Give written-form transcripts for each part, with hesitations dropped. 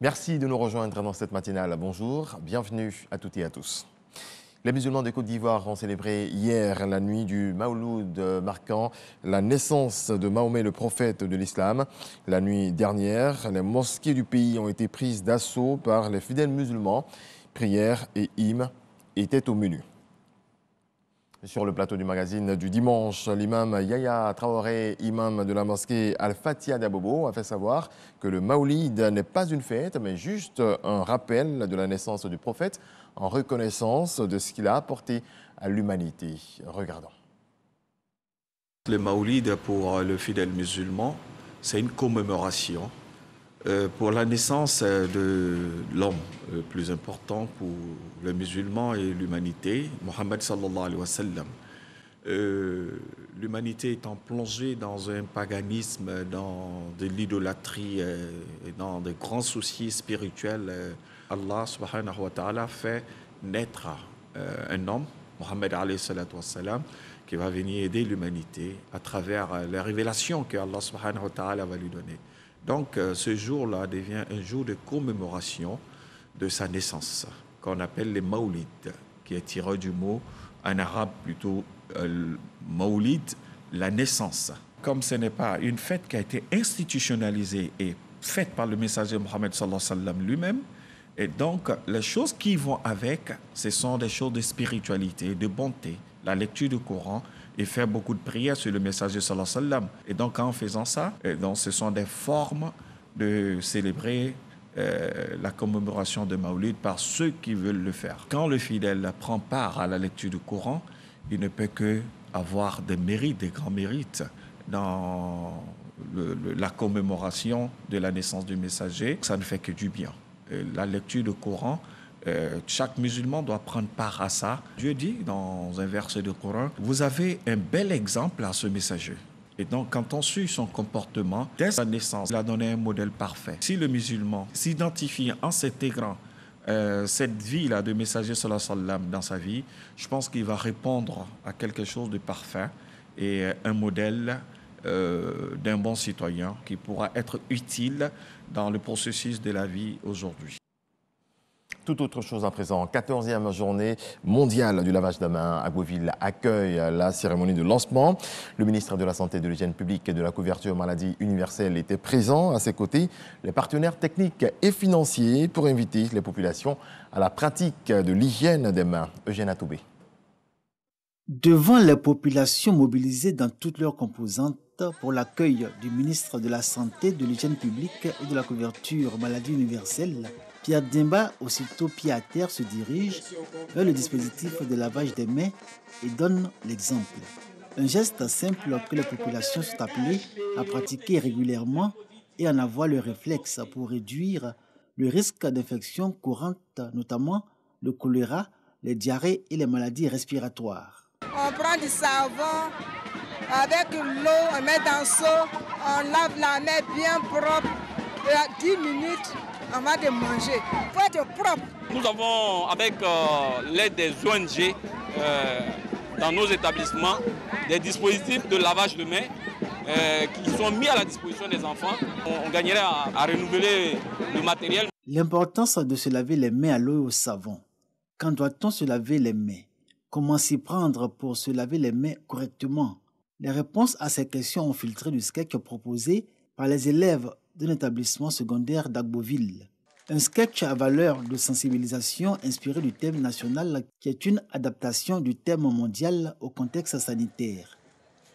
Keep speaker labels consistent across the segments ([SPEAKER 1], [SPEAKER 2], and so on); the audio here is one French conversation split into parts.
[SPEAKER 1] Merci de nous rejoindre dans cette matinale. Bonjour, bienvenue à toutes et à tous. Les musulmans de Côte d'Ivoire ont célébré hier la nuit du Mawloud, marquant la naissance de Mahomet, le prophète de l'islam. La nuit dernière, les mosquées du pays ont été prises d'assaut par les fidèles musulmans. Prières et hymnes étaient au menu. Sur le plateau du magazine du dimanche, l'imam Yaya Traoré, imam de la mosquée Al-Fatiha d'Abobo, a fait savoir que le Maoulid n'est pas une fête, mais juste un rappel de la naissance du prophète en reconnaissance de ce qu'il a apporté à l'humanité. Regardons.
[SPEAKER 2] Le Maoulid, pour le fidèle musulman, c'est une commémoration pour la naissance de l'homme le plus important pour le musulman et l'humanité, Mohammed sallallahu alayhi wa sallam. L'humanité étant plongée dans un paganisme, dans de l'idolâtrie et dans de grands soucis spirituels, Allah subhanahu wa ta'ala fait naître un homme, Mohammed alayhi salatu wa sallam, qui va venir aider l'humanité à travers les révélations que Allah subhanahu wa ta'ala va lui donner. Donc ce jour-là devient un jour de commémoration de sa naissance, qu'on appelle les Maoulids, qui est tiré du mot en arabe plutôt Maoulid, la naissance. Comme ce n'est pas une fête qui a été institutionnalisée et faite par le messager Mohammed sallallahu alayhi wa sallam lui-même, et donc les choses qui vont avec, ce sont des choses de spiritualité, de bonté, la lecture du Coran, et faire beaucoup de prières sur le messager sallallahu alayhi wa sallam. Et donc, en faisant ça, donc, ce sont des formes de célébrer la commémoration de Maoulid par ceux qui veulent le faire. Quand le fidèle prend part à la lecture du Coran, il ne peut que avoir des mérites, des grands mérites dans la commémoration de la naissance du messager. Ça ne fait que du bien. La lecture du Coran, chaque musulman doit prendre part à ça. Dieu dit dans un verset du Coran, vous avez un bel exemple à ce messager. Et donc, quand on suit son comportement, dès sa naissance, il a donné un modèle parfait. Si le musulman s'identifie en s'intégrant cette vie-là de messager sallallahu alayhi wa sallam dans sa vie, je pense qu'il va répondre à quelque chose de parfait et un modèle d'un bon citoyen qui pourra être utile dans le processus de la vie aujourd'hui.
[SPEAKER 1] Tout autre chose à présent, 14e journée mondiale du lavage de mains. Agboville accueille la cérémonie de lancement. Le ministre de la Santé, de l'Hygiène publique et de la couverture maladie universelle était présent. À ses côtés, les partenaires techniques et financiers pour inviter les populations à la pratique de l'hygiène des mains. Eugène Atoubé.
[SPEAKER 3] Devant les populations mobilisées dans toutes leurs composantes pour l'accueil du ministre de la Santé, de l'Hygiène publique et de la couverture maladie universelle, Pierre Demba, aussitôt pied à terre, se dirige vers le dispositif de lavage des mains et donne l'exemple. Un geste simple que les populations sont appelées à pratiquer régulièrement et en avoir le réflexe pour réduire le risque d'infections courantes, notamment le choléra, les diarrhées et les maladies respiratoires.
[SPEAKER 4] On prend du savon avec l'eau, on met dans l'eau, on lave la main bien propre et à 10 minutes, avant de manger. Il faut être propre.
[SPEAKER 5] Nous avons, avec l'aide des ONG dans nos établissements, des dispositifs de lavage de mains qui sont mis à la disposition des enfants. On gagnerait à renouveler le matériel.
[SPEAKER 3] L'importance de se laver les mains à l'eau et au savon. Quand doit-on se laver les mains? Comment s'y prendre pour se laver les mains correctement? Les réponses à ces questions ont filtré du sketch proposé par les élèves d'un établissement secondaire d'Agboville. Un sketch à valeur de sensibilisation inspiré du thème national qui est une adaptation du thème mondial au contexte sanitaire.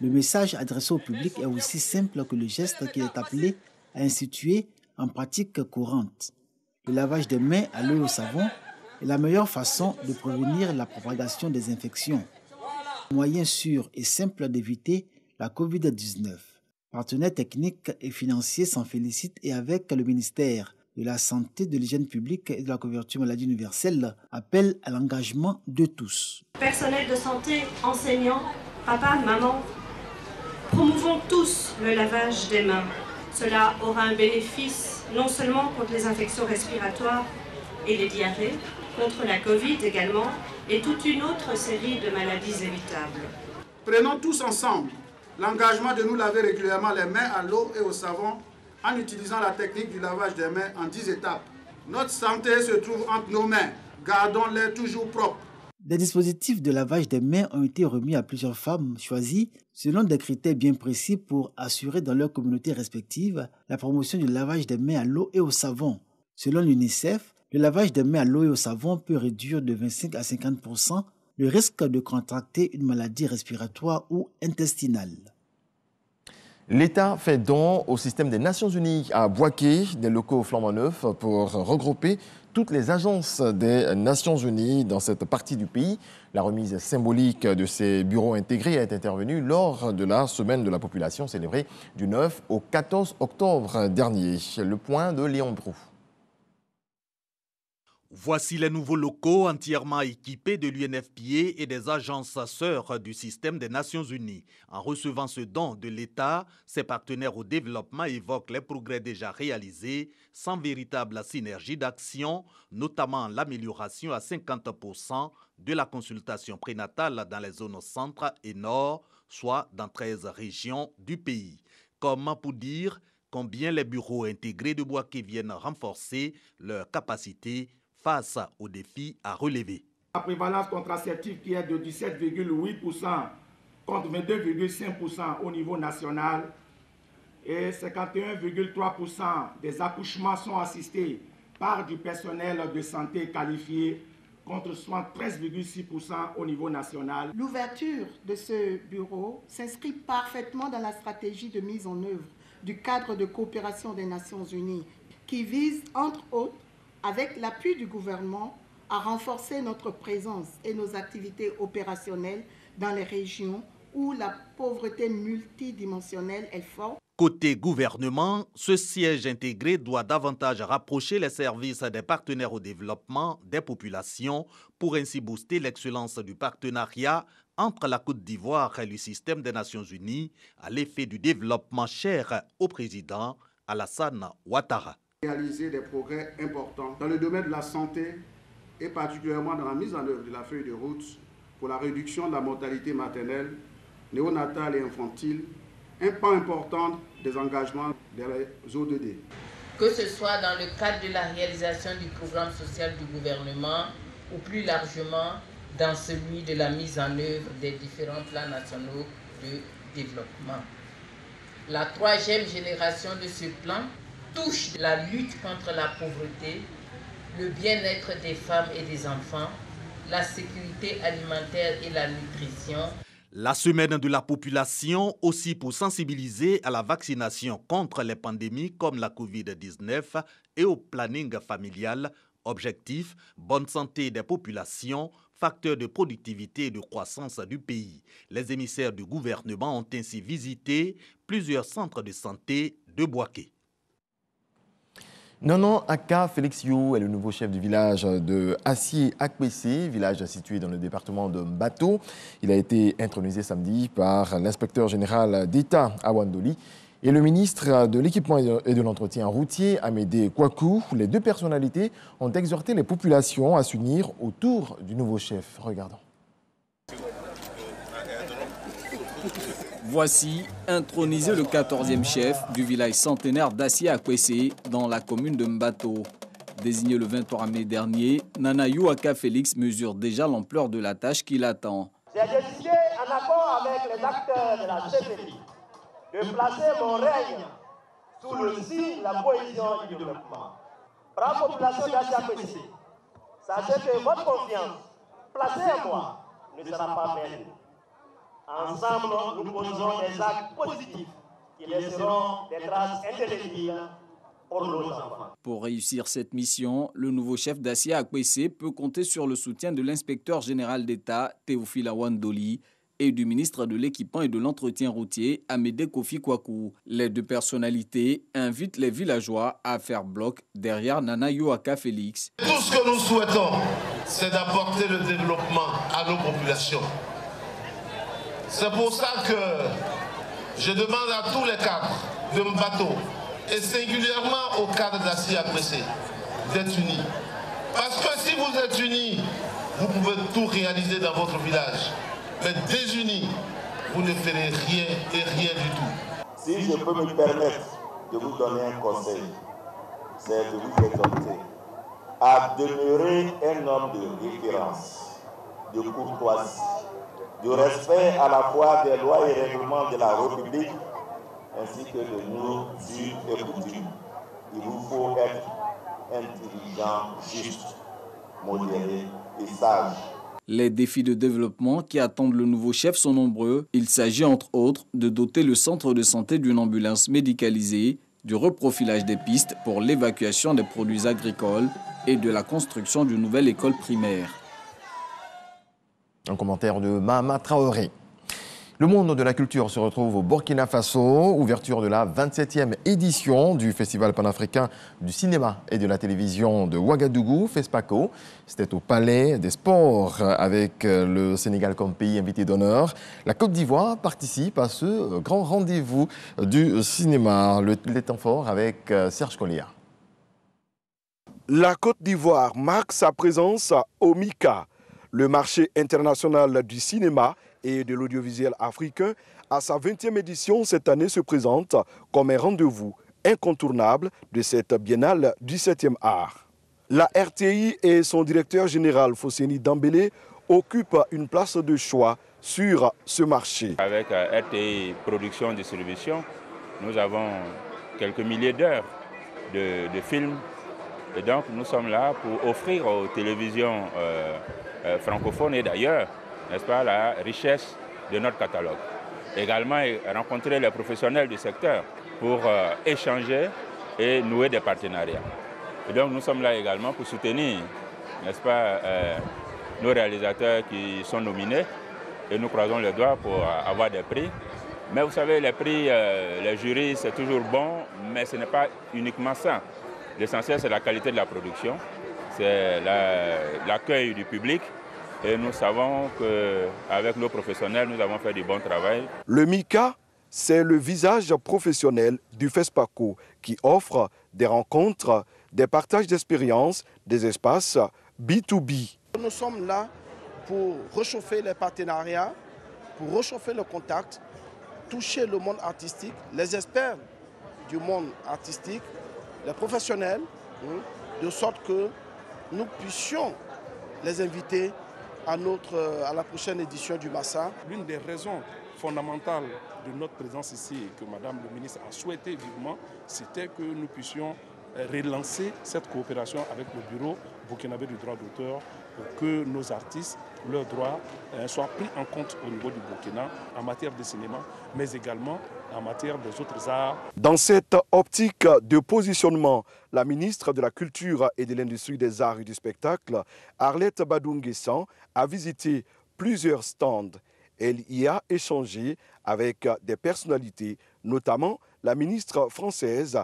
[SPEAKER 3] Le message adressé au public est aussi simple que le geste qu'il est appelé à instituer en pratique courante. Le lavage des mains à l'eau et au savon est la meilleure façon de prévenir la propagation des infections. Moyen sûr et simple d'éviter la Covid-19. Partenaires techniques et financiers s'en félicitent et avec le ministère de la Santé, de l'Hygiène publique et de la couverture maladie universelle appellent à l'engagement de tous.
[SPEAKER 6] Personnel de santé, enseignants, papa, maman, promouvons tous le lavage des mains. Cela aura un bénéfice non seulement contre les infections respiratoires et les diarrhées, contre la Covid également, et toute une autre série de maladies évitables.
[SPEAKER 7] Prenons tous ensemble l'engagement de nous laver régulièrement les mains à l'eau et au savon en utilisant la technique du lavage des mains en 10 étapes. Notre santé se trouve entre nos mains. Gardons-les toujours propres.
[SPEAKER 3] Des dispositifs de lavage des mains ont été remis à plusieurs femmes choisies selon des critères bien précis pour assurer dans leurs communautés respectives la promotion du lavage des mains à l'eau et au savon. Selon l'UNICEF, le lavage des mains à l'eau et au savon peut réduire de 25 à 50% le risque de contracter une maladie respiratoire ou intestinale.
[SPEAKER 1] L'État fait don au système des Nations Unies à Bouaké, des locaux flambant neufs pour regrouper toutes les agences des Nations Unies dans cette partie du pays. La remise symbolique de ces bureaux intégrés est intervenue lors de la Semaine de la population célébrée du 9 au 14 octobre dernier. Le point de Léon Brou.
[SPEAKER 8] Voici les nouveaux locaux entièrement équipés de l'UNFPA et des agences sœurs du système des Nations Unies. En recevant ce don de l'État, ses partenaires au développement évoquent les progrès déjà réalisés sans véritable synergie d'action, notamment l'amélioration à 50% de la consultation prénatale dans les zones centre et nord, soit dans 13 régions du pays. Comme pour dire combien les bureaux intégrés de Bouaké viennent renforcer leur capacité face aux défis à relever.
[SPEAKER 9] La prévalence contraceptive qui est de 17,8% contre 22,5% au niveau national et 51,3% des accouchements sont assistés par du personnel de santé qualifié contre 73,6% au niveau national.
[SPEAKER 10] L'ouverture de ce bureau s'inscrit parfaitement dans la stratégie de mise en œuvre du cadre de coopération des Nations Unies qui vise, entre autres, avec l'appui du gouvernement, à renforcer notre présence et nos activités opérationnelles dans les régions où la pauvreté multidimensionnelle est forte.
[SPEAKER 8] Côté gouvernement, ce siège intégré doit davantage rapprocher les services des partenaires au développement des populations pour ainsi booster l'excellence du partenariat entre la Côte d'Ivoire et le système des Nations Unies à l'effet du développement cher au président Alassane Ouattara.
[SPEAKER 7] Réaliser des progrès importants dans le domaine de la santé et particulièrement dans la mise en œuvre de la feuille de route pour la réduction de la mortalité maternelle, néonatale et infantile, un pas important des engagements des ODD.
[SPEAKER 11] Que ce soit dans le cadre de la réalisation du programme social du gouvernement ou plus largement dans celui de la mise en œuvre des différents plans nationaux de développement. La troisième génération de ce plan touche la lutte contre la pauvreté, le bien-être des femmes et des enfants, la sécurité alimentaire et la nutrition.
[SPEAKER 8] La semaine de la population aussi pour sensibiliser à la vaccination contre les pandémies comme la Covid-19 et au planning familial. Objectif, bonne santé des populations, facteur de productivité et de croissance du pays. Les émissaires du gouvernement ont ainsi visité plusieurs centres de santé de Bouaké.
[SPEAKER 1] Nonon Aka Félix You est le nouveau chef du village de Assié-Akwessé, village situé dans le département de Mbato. Il a été intronisé samedi par l'inspecteur général d'État à Wandoli et le ministre de l'Équipement et de l'Entretien routier, Amédée Kouakou. Les deux personnalités ont exhorté les populations à s'unir autour du nouveau chef. Regardons.
[SPEAKER 12] Voici intronisé le 14e chef du village centenaire d'Assié-Akwessé dans la commune de Mbato. Désigné le 23 mai dernier, Nanayou Aka Félix mesure déjà l'ampleur de la tâche qui l'attend.
[SPEAKER 13] J'ai décidé, en accord avec les acteurs de la CPI, de placer mon règne sous le signe de la cohésion et du développement. Bravo population d'Assié-Akwessé, sachez que votre confiance placée en moi ne sera pas vaine. Ensemble, nous posons des actes positifs qui laisseront des traces indélébiles pour nos enfants.
[SPEAKER 12] Pour réussir cette mission, le nouveau chef d'Assié-Akwessé peut compter sur le soutien de l'inspecteur général d'État, Théophile Awandoli, et du ministre de l'Équipement et de l'Entretien routier, Amédée Kouakou. Les deux personnalités invitent les villageois à faire bloc derrière Nanayou Aka Félix.
[SPEAKER 14] Tout ce que nous souhaitons, c'est d'apporter le développement à nos populations. C'est pour ça que je demande à tous les cadres de Mbato, et singulièrement aux cadres d'Assié-Akwessé, d'être unis. Parce que si vous êtes unis, vous pouvez tout réaliser dans votre village. Mais désunis, vous ne ferez rien et rien du tout.
[SPEAKER 13] Si je peux me permettre de vous donner un conseil, c'est de vous exhorter à demeurer un homme de référence, de courtoisie, de respect à la fois des lois et règlements de la République, ainsi que de nos us et coutumes. Il vous faut être intelligent, juste, modéré et sage.
[SPEAKER 12] Les défis de développement qui attendent le nouveau chef sont nombreux. Il s'agit entre autres de doter le centre de santé d'une ambulance médicalisée, du reprofilage des pistes pour l'évacuation des produits agricoles et de la construction d'une nouvelle école primaire.
[SPEAKER 1] Un commentaire de Mahama Traoré. Le monde de la culture se retrouve au Burkina Faso, ouverture de la 27e édition du Festival panafricain du cinéma et de la télévision de Ouagadougou, FESPACO. C'était au Palais des Sports avec le Sénégal comme pays invité d'honneur. La Côte d'Ivoire participe à ce grand rendez-vous du cinéma. Les temps forts avec Serge Collia.
[SPEAKER 15] La Côte d'Ivoire marque sa présence au MICA, le marché international du cinéma et de l'audiovisuel africain. À sa 20e édition, cette année se présente comme un rendez-vous incontournable de cette biennale du 7e art. La RTI et son directeur général Fosseni Dambélé occupent une place de choix sur ce marché.
[SPEAKER 16] Avec RTI Production Distribution, nous avons quelques milliers d'heures de films. Et donc nous sommes là pour offrir aux télévisions francophones et d'ailleurs, n'est-ce pas, la richesse de notre catalogue. Également, rencontrer les professionnels du secteur pour échanger et nouer des partenariats. Et donc, nous sommes là également pour soutenir, n'est-ce pas, nos réalisateurs qui sont nominés. Et nous croisons les doigts pour avoir des prix. Mais vous savez, les prix, les jurys, c'est toujours bon, mais ce n'est pas uniquement ça. L'essentiel, c'est la qualité de la production, c'est l'accueil du public. Et nous savons qu'avec nos professionnels, nous avons fait du bon travail.
[SPEAKER 15] Le MICA, c'est le visage professionnel du FESPACO qui offre des rencontres, des partages d'expériences, des espaces B2B.
[SPEAKER 17] Nous sommes là pour réchauffer les partenariats, pour réchauffer le contact, toucher le monde artistique, les experts du monde artistique, les professionnels, de sorte que nous puissions les inviter à la prochaine édition du Massa.
[SPEAKER 18] L'une des raisons fondamentales de notre présence ici et que Madame le ministre a souhaité vivement, c'était que nous puissions relancer cette coopération avec le bureau burkinabé du droit d'auteur pour que nos artistes, leurs droits soient pris en compte au niveau du Burkina en matière de cinéma, mais également en matière des autres arts.
[SPEAKER 15] Dans cette optique de positionnement, la ministre de la Culture et de l'Industrie des Arts et du Spectacle, Arlette Badou-Nguessan, a visité plusieurs stands. Elle y a échangé avec des personnalités, notamment la ministre française.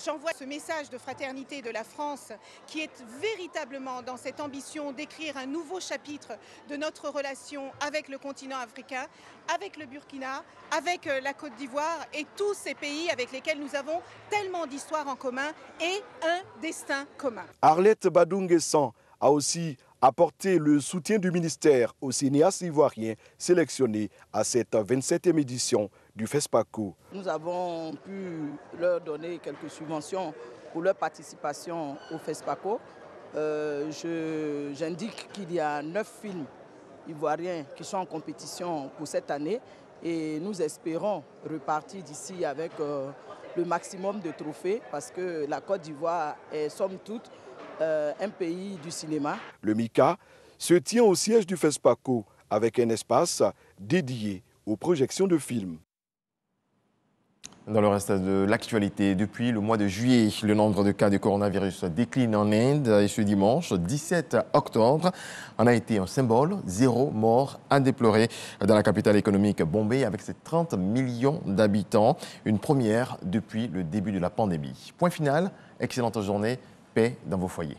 [SPEAKER 19] J'envoie ce message de fraternité de la France qui est véritablement dans cette ambition d'écrire un nouveau chapitre de notre relation avec le continent africain, avec le Burkina, avec la Côte d'Ivoire et tous ces pays avec lesquels nous avons tellement d'histoires en commun et un destin commun.
[SPEAKER 15] Arlette Badou-Nguessan a aussi apporté le soutien du ministère aux cinéastes ivoiriens sélectionnés à cette 27e édition du FESPACO.
[SPEAKER 20] Nous avons pu leur donner quelques subventions pour leur participation au FESPACO. J'indique qu'il y a 9 films ivoiriens qui sont en compétition pour cette année et nous espérons repartir d'ici avec le maximum de trophées parce que la Côte d'Ivoire est somme toute un pays du cinéma.
[SPEAKER 15] Le MICA se tient au siège du FESPACO avec un espace dédié aux projections de films.
[SPEAKER 1] Dans le reste de l'actualité, depuis le mois de juillet, le nombre de cas de coronavirus décline en Inde et ce dimanche, 17 octobre, en a été un symbole, 0 mort à déplorer dans la capitale économique Bombay avec ses 30 millions d'habitants, une première depuis le début de la pandémie. Point final, excellente journée, paix dans vos foyers.